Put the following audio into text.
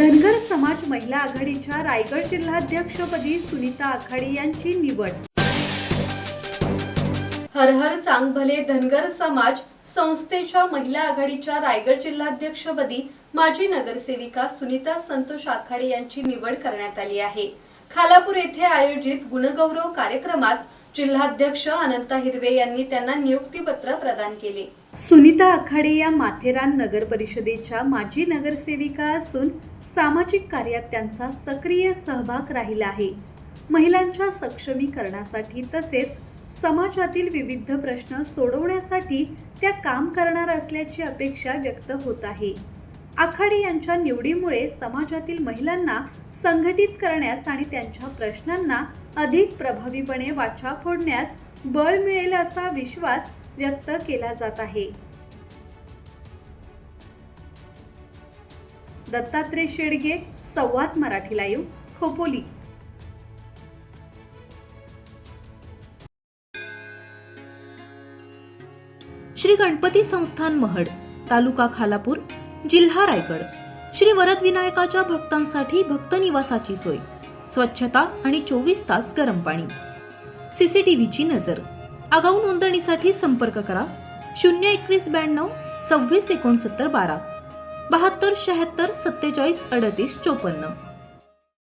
धनगर समाज महिला आघाडीच्या रायगड जिल्हाध्यक्षपदी सुनीता आखाडे यांची निवड। हर हर चांग भले धनगर समाज संस्थेच्या महिला आघाडीच्या रायगड जिल्हाध्यक्षपदी माजी नगरसेविका सुनीता संतोष आखाडे यांची निवड करण्यात आली आहे। खालापूर येथे आयोजित गुणगौरव कार्यक्रमात जिल्हाध्यक्ष अनंता हिरवे यांनी त्यांना नियुक्तीपत्र प्रदान केले। सुनीता आखाडे या माथेरान नगर परिषदेच्या माजी नगरसेविका असून सामाजिक कार्यात त्यांचा सक्रिय सहभाग राहिला आहे। महिलांच्या सक्षमीकरणासाठी तसेच समाजातील विविध प्रश्न सोडवण्यासाठी त्या काम करणार असल्याची अपेक्षा व्यक्त होत आहे। आखाडे यांच्या निवडीमुळे समाजातील महिलांना संघटित करण्यास आणि त्यांच्या प्रश्नांना अधिक प्रभावीपणे वाचा फोडण्यास बळ मिळेल असा विश्वास व्यक्त केला जात आहे। दत्तात्रय शेडगे, संवाद मराठी लाईव्ह, खोपोली। श्री गणपती संस्थान महड, तालुका खालापूर, जिल्हा रायगड। श्री वरद विनायकाच्या भक्तांसाठी भक्त निवासाची सोय, स्वच्छता आणि 24 तास गरम पाणी, सीसीटीव्हीची नजर। आगाऊ नोंदणीसाठी संपर्क करा 02192 26 69 12 72 76 47 38 54।